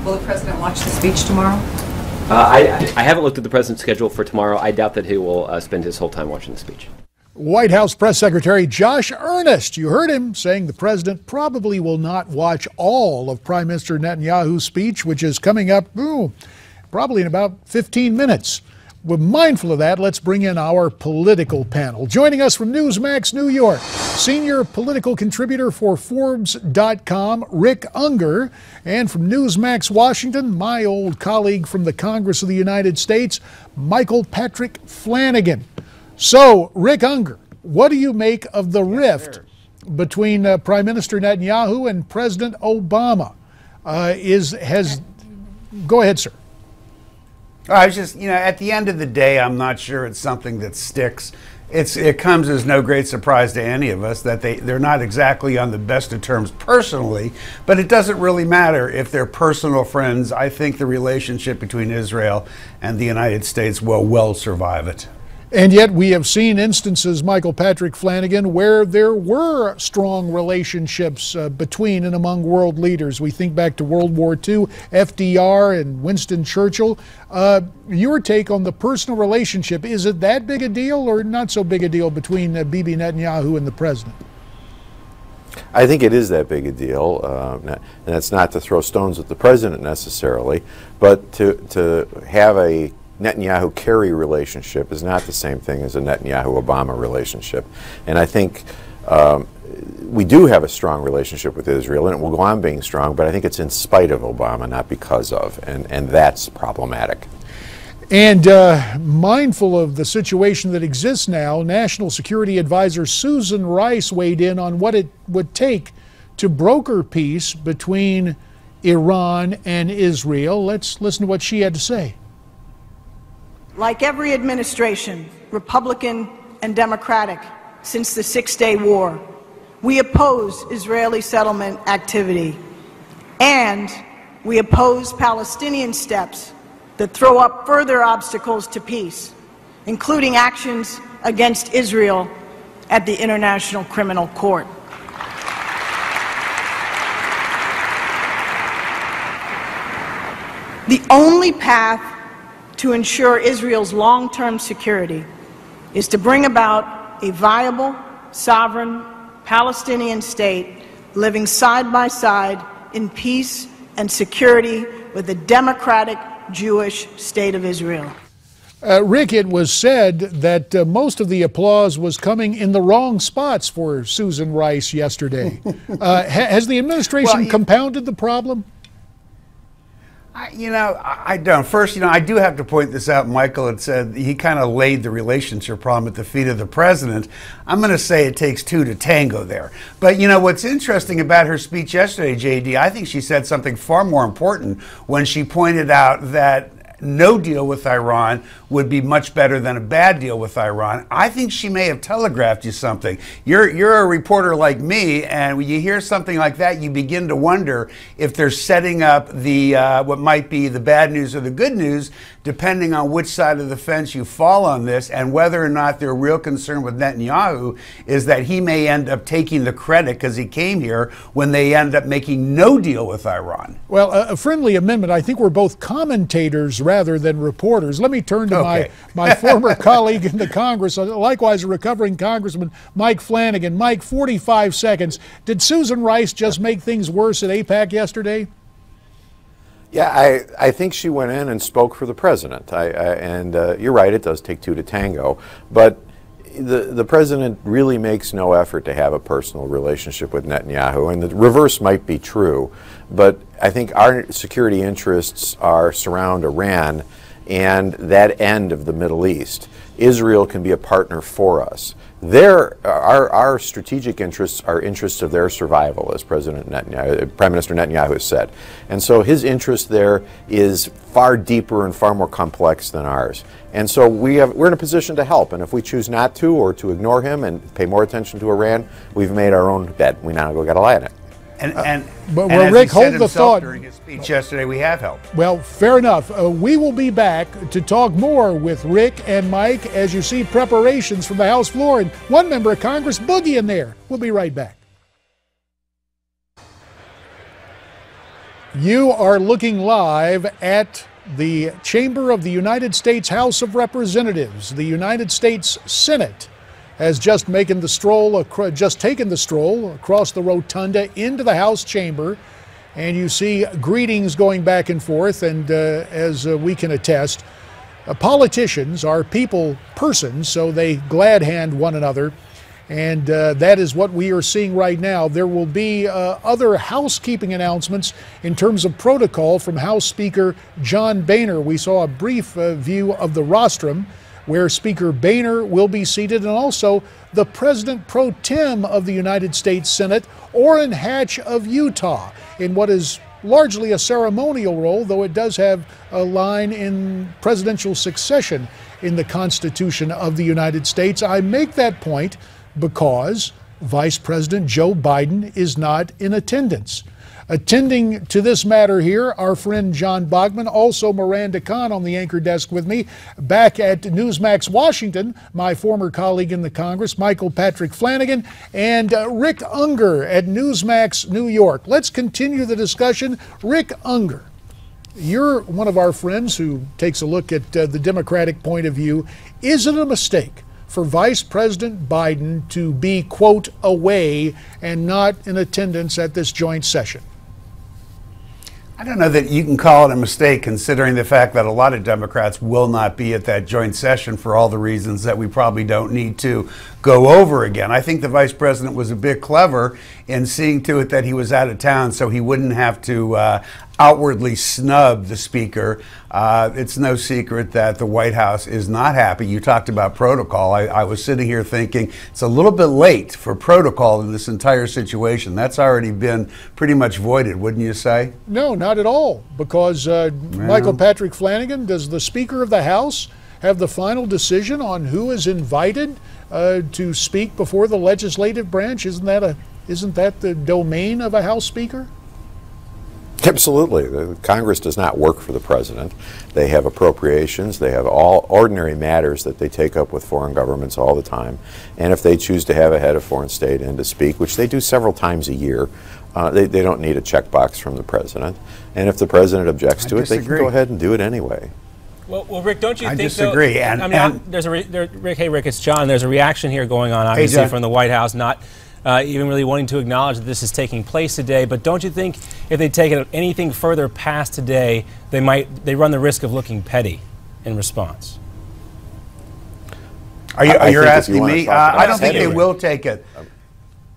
Will the president watch the speech tomorrow? I haven't looked at the president's schedule for tomorrow. I doubt that he will spend his whole time watching the speech. White House Press Secretary Josh Earnest, you heard him saying the president probably will not watch all of Prime Minister Netanyahu's speech, which is coming up probably in about 15 minutes. We're mindful of that. Let's bring in our political panel. Joining us from Newsmax New York, senior political contributor for Forbes.com, Rick Ungar, and from Newsmax Washington, my old colleague from the Congress of the United States, Michael Patrick Flanagan. So, Rick Ungar, what do you make of the rift between Prime Minister Netanyahu and President Obama? Go ahead, sir. I was just, at the end of the day, I'm not sure it's something that sticks. It comes as no great surprise to any of us that they're not exactly on the best of terms personally, but it doesn't really matter if they're personal friends. I think the relationship between Israel and the United States will well survive it. And yet we have seen instances, Michael Patrick Flanagan, where there were strong relationships between and among world leaders. We think back to World War II, FDR and Winston Churchill. Your take on the personal relationship, is it that big a deal or not so big a deal between Bibi Netanyahu and the president? I think it is that big a deal, and that's not to throw stones at the president necessarily, but to have a Netanyahu-Kerry relationship is not the same thing as a Netanyahu-Obama relationship. And I think we do have a strong relationship with Israel, and it will go on being strong, but I think it's in spite of Obama, not because of, and that's problematic. And mindful of the situation that exists now, National Security Advisor Susan Rice weighed in on what it would take to broker peace between Iran and Israel. Let's listen to what she had to say. Like every administration, Republican and Democratic, since the Six-Day War, we oppose Israeli settlement activity, and we oppose Palestinian steps that throw up further obstacles to peace, including actions against Israel at the International Criminal Court. The only path to ensure Israel's long-term security is to bring about a viable, sovereign Palestinian state living side by side in peace and security with the democratic Jewish state of Israel. Rick, it was said that most of the applause was coming in the wrong spots for Susan Rice yesterday. Has the administration compounded the problem? I don't. First, I do have to point this out. Michael had said he kind of laid the relationship problem at the feet of the president. I'm going to say it takes two to tango there. But, what's interesting about her speech yesterday, JD, I think she said something far more important when she pointed out that no deal with Iran would be much better than a bad deal with Iran. I think she may have telegraphed you something. You're a reporter like me, and when you hear something like that, you begin to wonder if they're setting up the what might be the bad news or the good news, depending on which side of the fence you fall on this, and whether or not their real concern with Netanyahu is that he may end up taking the credit because he came here when they end up making no deal with Iran. Well, a friendly amendment. I think we're both commentators rather than reporters. Let me turn to my former colleague in the Congress, likewise a recovering Congressman, Mike Flanagan. Mike, 45 seconds. Did Susan Rice just make things worse at AIPAC yesterday? Yeah, I think she went in and spoke for the president. And you're right, it does take two to tango. But the president really makes no effort to have a personal relationship with Netanyahu, and the reverse might be true. But I think our security interests surround Iran and that end of the Middle East. Israel can be a partner for us. Our strategic interests are interests of their survival, as Prime Minister Netanyahu has said. And so his interest there is far deeper and far more complex than ours. And so we're in a position to help. And if we choose not to, or to ignore him and pay more attention to Iran, we've made our own bed. We now got to lie on it. But Rick, hold the thought. During his speech yesterday, we have helped. Well, fair enough. We will be back to talk more with Rick and Mike as you see preparations from the House floor and one member of Congress boogieing there. We'll be right back. You are looking live at the chamber of the United States House of Representatives. The United States Senate has just taken the stroll across the rotunda into the House chamber, and you see greetings going back and forth. And as we can attest, politicians are persons, so they glad hand one another. And that is what we are seeing right now. There will be other housekeeping announcements in terms of protocol from House Speaker John Boehner. We saw a brief view of the rostrum where Speaker Boehner will be seated, and also the President Pro Tem of the United States Senate, Orrin Hatch of Utah, in what is largely a ceremonial role, though it does have a line in presidential succession in the Constitution of the United States. I make that point because Vice President Joe Biden is not in attendance. Attending to this matter here, our friend John Bogman, also Miranda Kahn on the anchor desk with me. Back at Newsmax Washington, my former colleague in the Congress, Michael Patrick Flanagan, and Rick Ungar at Newsmax New York. Let's continue the discussion. Rick Ungar, you're one of our friends who takes a look at the Democratic point of view. Is it a mistake for Vice President Biden to be, quote, away and not in attendance at this joint session? I don't know that you can call it a mistake, considering the fact that a lot of Democrats will not be at that joint session for all the reasons that we probably don't need to go over again. I think the vice president was a bit clever in seeing to it that he was out of town so he wouldn't have to outwardly snub the speaker. It's no secret that the White House is not happy. You talked about protocol. I was sitting here thinking it's a little bit late for protocol in this entire situation. That's already been pretty much voided, wouldn't you say? No, not at all, because Michael Patrick Flanagan, does the Speaker of the House have the final decision on who is invited to speak before the legislative branch? Isn't that the domain of a House Speaker? Absolutely. The Congress does not work for the president. They have appropriations. They have all ordinary matters that they take up with foreign governments all the time. And if they choose to have a head of foreign state in to speak, which they do several times a year, they don't need a checkbox from the president. And if the president objects to it, they can go ahead and do it anyway. Well, Rick, don't you think? I disagree. Rick, it's John. There's a reaction here going on, obviously, from the White House, not even really wanting to acknowledge that this is taking place today. But don't you think if they take it anything further past today, they run the risk of looking petty in response? Are you asking me? I don't think they will take it.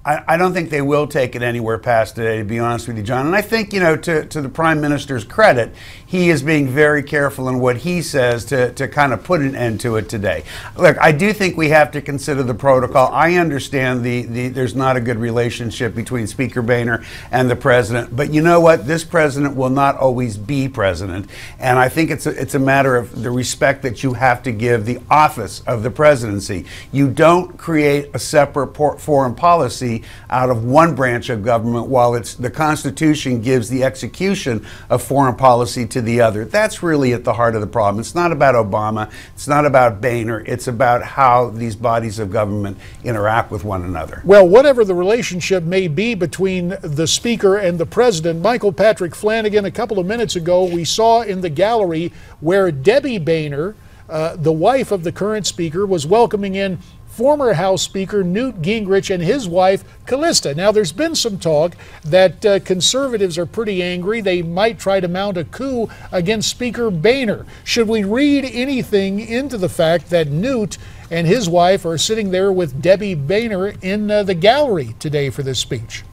I don't think they will take it anywhere past today, to be honest with you, John. And I think, to the Prime Minister's credit, he is being very careful in what he says to kind of put an end to it today. Look, I do think we have to consider the protocol. I understand there's not a good relationship between Speaker Boehner and the president. But you know what? This president will not always be president. And I think it's a matter of the respect that you have to give the office of the presidency. You don't create a separate foreign policy out of one branch of government while the Constitution gives the execution of foreign policy to the other. That's really at the heart of the problem. It's not about Obama. It's not about Boehner. It's about how these bodies of government interact with one another. Well, whatever the relationship may be between the Speaker and the President, Michael Patrick Flanagan, a couple of minutes ago, we saw in the gallery where Debbie Boehner, the wife of the current Speaker, was welcoming in former House Speaker Newt Gingrich and his wife, Callista. Now, there's been some talk that conservatives are pretty angry. They might try to mount a coup against Speaker Boehner. Should we read anything into the fact that Newt and his wife are sitting there with Debbie Boehner in the gallery today for this speech?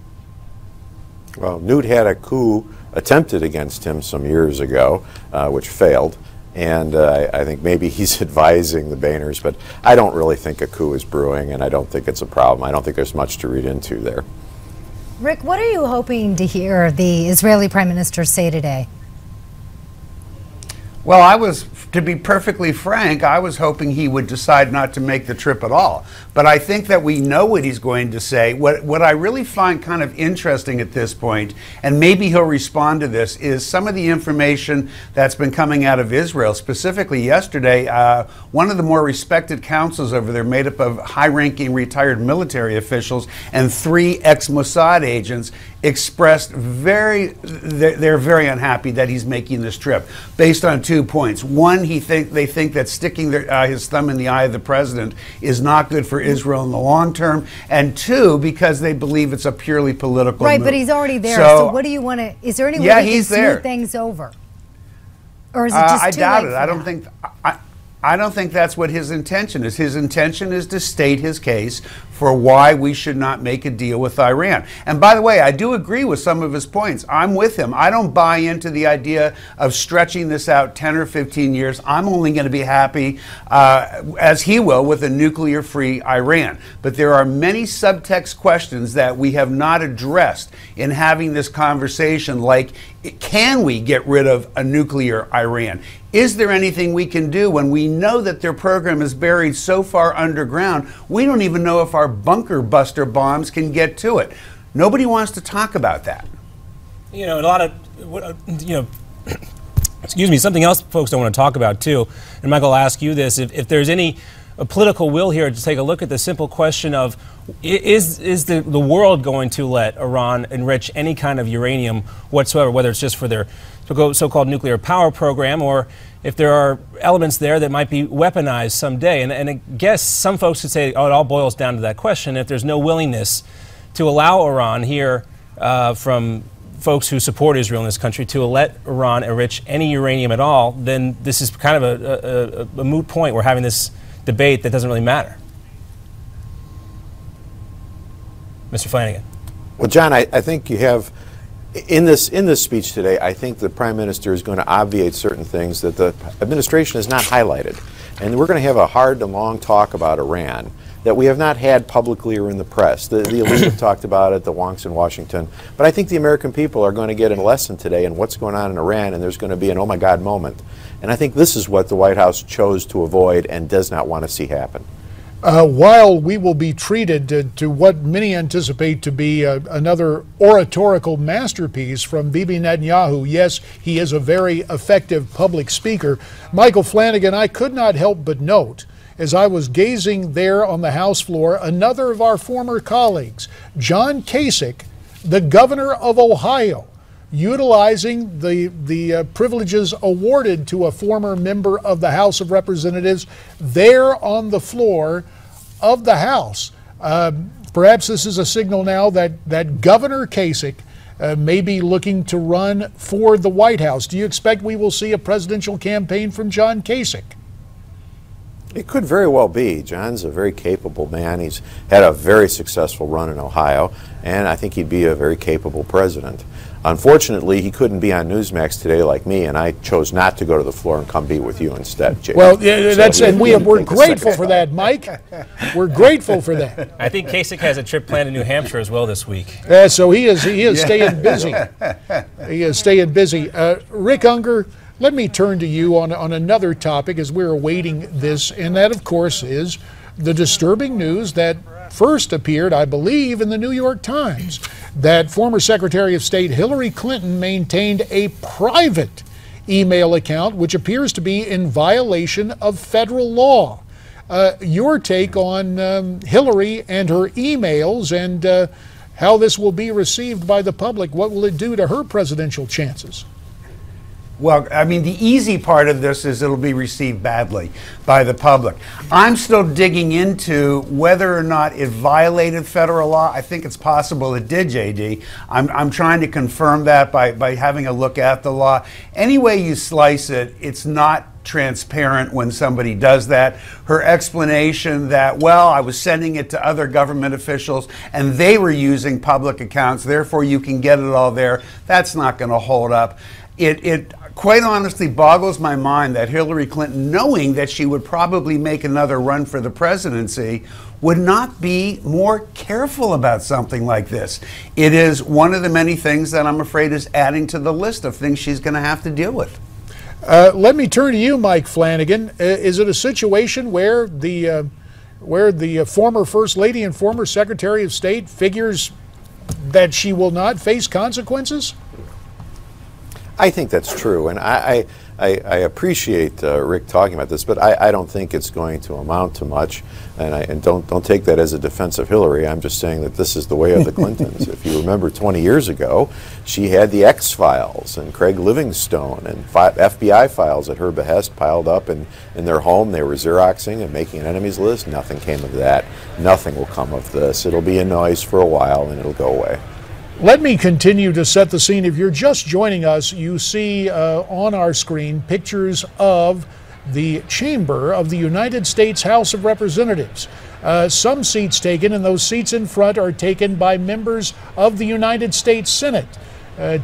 Well, Newt had a coup attempted against him some years ago, which failed. And I think maybe he's advising the Boehners, but I don't really think a coup is brewing, and I don't think it's a problem. I don't think there's much to read into there. Rick, what are you hoping to hear the Israeli Prime Minister say today? Well, to be perfectly frank, I was hoping he would decide not to make the trip at all. But I think that we know what he's going to say. What I really find kind of interesting at this point, and maybe he'll respond to this, is some of the information that's been coming out of Israel. Specifically yesterday, one of the more respected councils over there, made up of high-ranking retired military officials and 3 ex-Mossad agents, expressed they're very unhappy that he's making this trip based on 2 points. One, they think that sticking his thumb in the eye of the president is not good for Israel in the long term, and 2, because they believe it's a purely political right, move. But he's already there. So what do you want to? Is there any way to smooth things over, or is it just I too doubt late it. I don't think that's what his intention is. His intention is to state his case for why we should not make a deal with Iran. And by the way, I do agree with some of his points. I'm with him. I don't buy into the idea of stretching this out 10 or 15 years. I'm only going to be happy, as he will, with a nuclear-free Iran. But there are many subtext questions that we have not addressed in having this conversation, like, can we get rid of a nuclear Iran? Is there anything we can do when we know that their program is buried so far underground, we don't even know if our bunker buster bombs can get to it? Nobody wants to talk about that. You know, a lot of, excuse me, something else folks don't want to talk about too, and Michael, I'll ask you this, if there's any political will here to take a look at the simple question of, is the world going to let Iran enrich any kind of uranium whatsoever, whether it's just for their so-called nuclear power program, or if there are elements there that might be weaponized someday. And I guess some folks could say, oh, it all boils down to that question. If there's no willingness to allow Iran here from folks who support Israel in this country to let Iran enrich any uranium at all, then this is kind of a moot point. We're having this debate that doesn't really matter. Mr. Flanagan. Well, John, I think you have, in this speech today, I think the Prime Minister is going to obviate certain things that the administration has not highlighted. And we're going to have a hard and long talk about Iran that we have not had publicly or in the press. The elite have talked about it, the wonks in Washington. But I think the American people are going to get a lesson today in what's going on in Iran, and there's going to be an oh my God moment. And I think this is what the White House chose to avoid and does not want to see happen. While we will be treated to what many anticipate to be another oratorical masterpiece from Bibi Netanyahu, yes, he is a very effective public speaker. Michael Flanagan, I could not help but note, as I was gazing there on the House floor, another of our former colleagues, John Kasich, the governor of Ohio, utilizing the privileges awarded to a former member of the House of Representatives there on the floor of the House. Perhaps this is a signal now that Governor Kasich may be looking to run for the White House. Do you expect we will see a presidential campaign from John Kasich? It could very well be. John's a very capable man. He's had a very successful run in Ohio, and I think he'd be a very capable president. Unfortunately, he couldn't be on Newsmax today like me, and I chose not to go to the floor and come be with you instead, Jay. Well, yeah, and we're grateful for that, Mike. We're grateful for that. I think Kasich has a trip planned to New Hampshire as well this week. So he is staying busy. He is staying busy. Rick Ungar, let me turn to you on another topic as we're awaiting this, and that, of course, is the disturbing news that first appeared, I believe, in the New York Times, that former Secretary of State Hillary Clinton maintained a private email account which appears to be in violation of federal law. Your take on Hillary and her emails and how this will be received by the public. What will it do to her presidential chances? Well, I mean, the easy part of this is it'll be received badly by the public. I'm still digging into whether or not it violated federal law. I think it's possible it did, JD. I'm trying to confirm that by having a look at the law. Any way you slice it, it's not transparent when somebody does that. Her explanation that, well, I was sending it to other government officials and they were using public accounts, therefore you can get it all there, that's not going to hold up. It quite honestly boggles my mind that Hillary Clinton, knowing that she would probably make another run for the presidency, would not be more careful about something like this. It is one of the many things that I'm afraid is adding to the list of things she's going to have to deal with. Let me turn to you, Mike Flanagan. Is it a situation where the former First Lady and former Secretary of State figures that she will not face consequences? I think that's true, and I appreciate Rick talking about this, but I don't think it's going to amount to much, and don't take that as a defense of Hillary. I'm just saying that this is the way of the Clintons. If you remember 20 years ago, she had the X-Files and Craig Livingstone and FBI files at her behest piled up in their home. They were Xeroxing and making an enemies list. Nothing came of that. Nothing will come of this. It'll be a noise for a while, and it'll go away. Let me continue to set the scene. If you're just joining us, you see on our screen pictures of the chamber of the United States House of Representatives. Some seats taken, and those seats in front are taken by members of the United States Senate.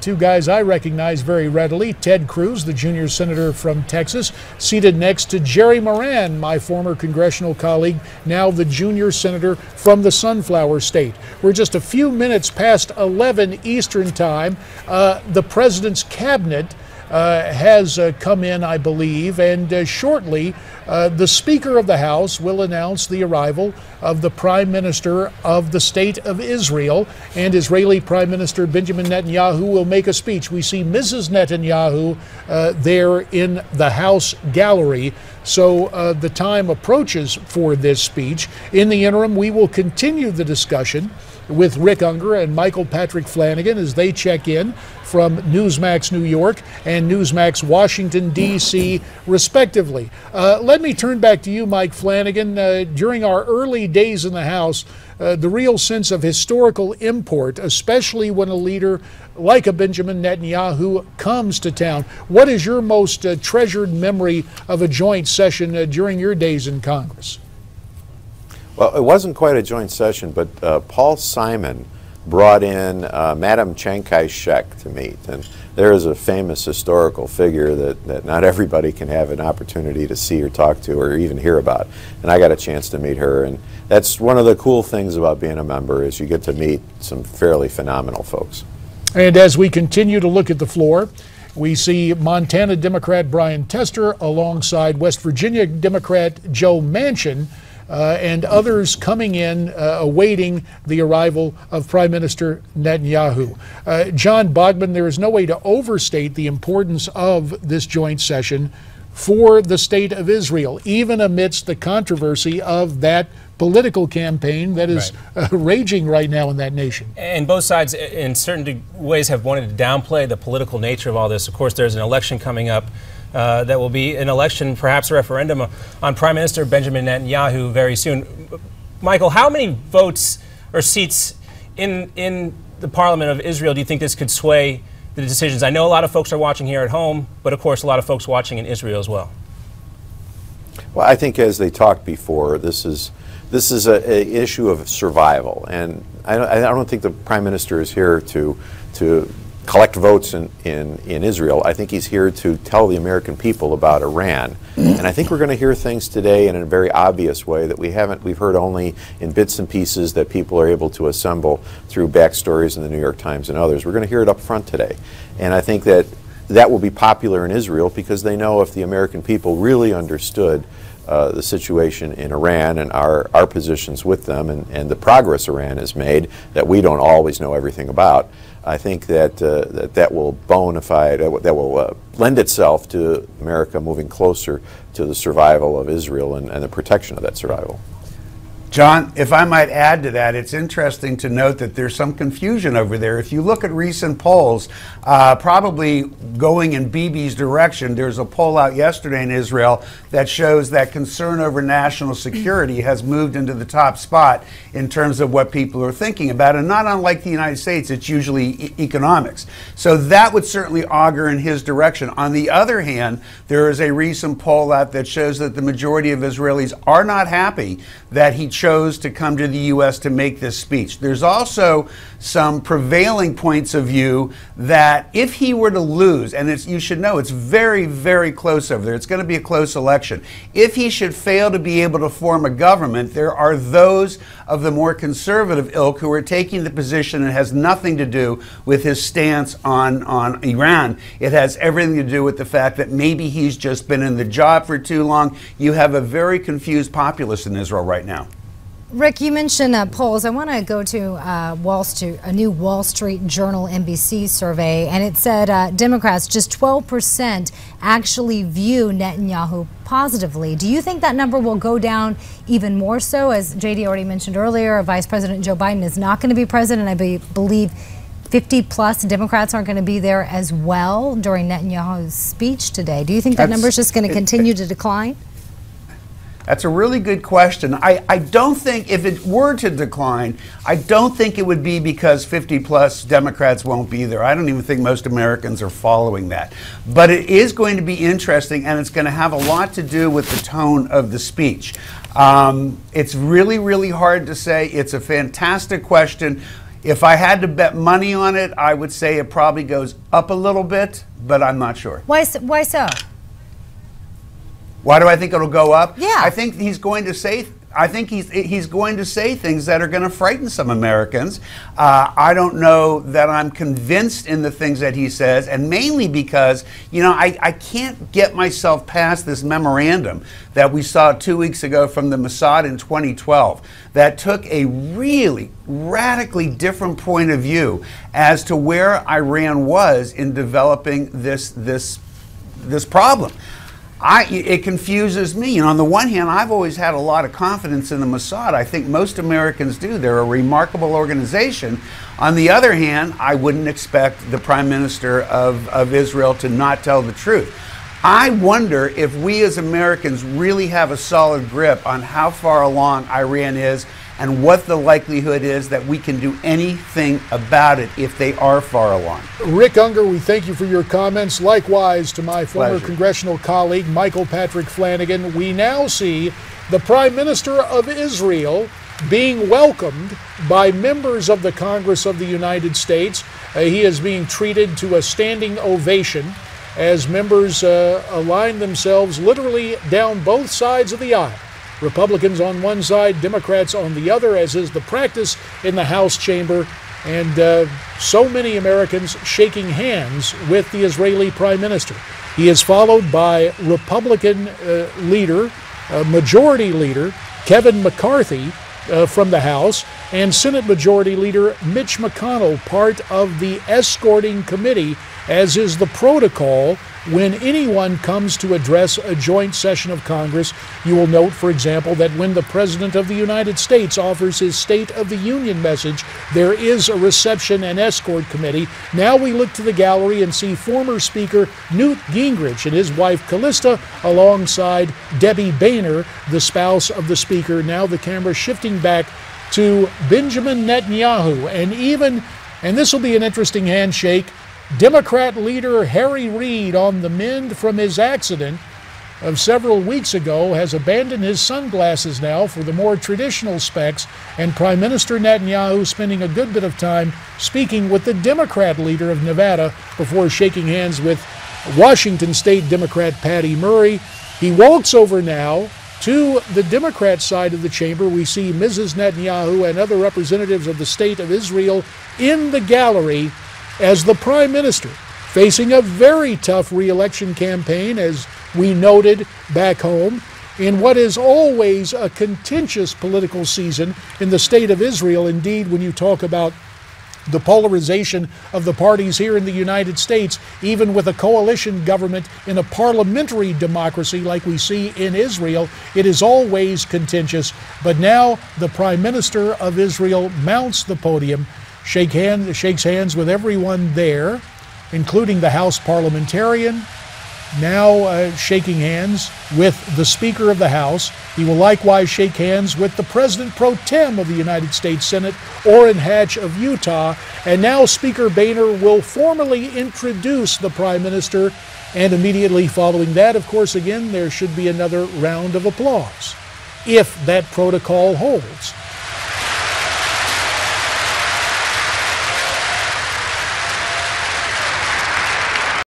Two guys I recognize very readily. Ted Cruz, the junior senator from Texas, seated next to Jerry Moran, my former congressional colleague, now the junior senator from the Sunflower State. We're just a few minutes past 11 Eastern Time. The president's cabinet has come in, I believe, and shortly the Speaker of the House will announce the arrival of the Prime Minister of the State of Israel, and Israeli Prime Minister Benjamin Netanyahu will make a speech. We see Mrs. Netanyahu there in the House gallery. So the time approaches for this speech. In the interim, we will continue the discussion with Rick Ungar and Michael Patrick Flanagan as they check in from Newsmax New York and Newsmax Washington, D.C., respectively. Let me turn back to you, Mike Flanagan. During our early days in the House, the real sense of historical import, especially when a leader like a Benjamin Netanyahu comes to town. What is your most treasured memory of a joint session during your days in Congress? Well, it wasn't quite a joint session, but Paul Simon brought in Madam Chiang Kai-shek to meet. And there is a famous historical figure that not everybody can have an opportunity to see or talk to or even hear about. And I got a chance to meet her. And that's one of the cool things about being a member is you get to meet some fairly phenomenal folks. And as we continue to look at the floor, we see Montana Democrat Brian Tester alongside West Virginia Democrat Joe Manchin, and others coming in awaiting the arrival of Prime Minister Netanyahu. John Bogman, there is no way to overstate the importance of this joint session for the state of Israel, even amidst the controversy of that political campaign that is raging right now in that nation. And both sides, in certain ways, have wanted to downplay the political nature of all this. Of course, there's an election coming up. That will be an election, perhaps a referendum on Prime Minister Benjamin Netanyahu very soon. Michael, how many votes or seats in the Parliament of Israel do you think this could sway the decisions? I know a lot of folks are watching here at home, but of course a lot of folks watching in Israel as well. Well, I think as they talked before, this is an issue of survival, and I don't think the Prime Minister is here to collect votes in Israel. I think he's here to tell the American people about Iran. And I think we're going to hear things today in a very obvious way that we've heard only in bits and pieces that people are able to assemble through backstories in the New York Times and others. We're going to hear it up front today. And I think that will be popular in Israel because they know if the American people really understood the situation in Iran and our positions with them and the progress Iran has made that we don't always know everything about, I think that will that will lend itself to America moving closer to the survival of Israel and the protection of that survival. John, if I might add to that, it's interesting to note that there's some confusion over there. If you look at recent polls, probably going in Bibi's direction, there's a poll out yesterday in Israel that shows that concern over national security has moved into the top spot in terms of what people are thinking about. And not unlike the United States, it's usually economics. So that would certainly augur in his direction. On the other hand, there is a recent poll out that shows that the majority of Israelis are not happy that he chose chose to come to the U.S. to make this speech. There's also some prevailing points of view that if he were to lose, and you should know it's very, very close over there, it's going to be a close election. If he should fail to be able to form a government, there are those of the more conservative ilk who are taking the position it has nothing to do with his stance on Iran. It has everything to do with the fact that maybe he's just been in the job for too long. You have a very confused populace in Israel right now. Rick, you mentioned polls. I want to go to a new Wall Street Journal NBC survey, and it said Democrats, just 12% actually view Netanyahu positively. Do you think that number will go down even more so? As JD already mentioned earlier, Vice President Joe Biden is not going to be president. I believe 50-plus Democrats aren't going to be there as well during Netanyahu's speech today. Do you think that number is just going to continue to decline? That's a really good question. I don't think, if it were to decline, I don't think it would be because 50-plus Democrats won't be there. I don't even think most Americans are following that. But it is going to be interesting, and it's going to have a lot to do with the tone of the speech. It's really, really hard to say. It's a fantastic question. If I had to bet money on it, I would say it probably goes up a little bit, but I'm not sure. Why so? Why do I think it'll go up? Yeah. I think he's going to say. I think he's going to say things that are going to frighten some Americans. I don't know that I'm convinced in the things that he says, and mainly because, you know, I can't get myself past this memorandum that we saw 2 weeks ago from the Mossad in 2012 that took a really radically different point of view as to where Iran was in developing this problem. It confuses me. You know, on the one hand, I've always had a lot of confidence in the Mossad. I think most Americans do. They're a remarkable organization. On the other hand, I wouldn't expect the Prime Minister of Israel to not tell the truth. I wonder if we as Americans really have a solid grip on how far along Iran is and what the likelihood is that we can do anything about it if they are far along. Rick Ungar, we thank you for your comments. Likewise to my former Pleasure. congressional colleague, Michael Patrick Flanagan. We now see the Prime Minister of Israel being welcomed by members of the Congress of the United States. He is being treated to a standing ovation as members align themselves literally down both sides of the aisle. Republicans on one side, Democrats on the other, as is the practice in the House chamber. And so many Americans shaking hands with the Israeli Prime Minister. He is followed by Republican Majority Leader Kevin McCarthy from the House, and Senate Majority Leader Mitch McConnell, part of the escorting committee, as is the protocol when anyone comes to address a joint session of Congress. You will note, for example, that when the President of the United States offers his State of the Union message, there is a reception and escort committee. Now we look to the gallery and see former Speaker Newt Gingrich and his wife Callista alongside Debbie Boehner, the spouse of the Speaker. Now the camera shifting back to Benjamin Netanyahu, and this will be an interesting handshake. Democrat leader Harry Reid, on the mend from his accident of several weeks ago, has abandoned his sunglasses now for the more traditional specs, and Prime Minister Netanyahu spending a good bit of time speaking with the Democrat leader of Nevada before shaking hands with Washington State Democrat Patty Murray. He walks over now to the Democrat side of the chamber. We see Mrs. Netanyahu and other representatives of the State of Israel in the gallery as the Prime Minister, facing a very tough re-election campaign, as we noted back home, in what is always a contentious political season in the State of Israel. Indeed, when you talk about the polarization of the parties here in the United States, even with a coalition government in a parliamentary democracy like we see in Israel, it is always contentious. But now the Prime Minister of Israel mounts the podium, shakes hands with everyone there, including the House parliamentarian, now shaking hands with the Speaker of the House. He will likewise shake hands with the President Pro Tem of the United States Senate, Orrin Hatch of Utah, and now Speaker Boehner will formally introduce the Prime Minister, and immediately following that, of course, again, there should be another round of applause. if that protocol holds.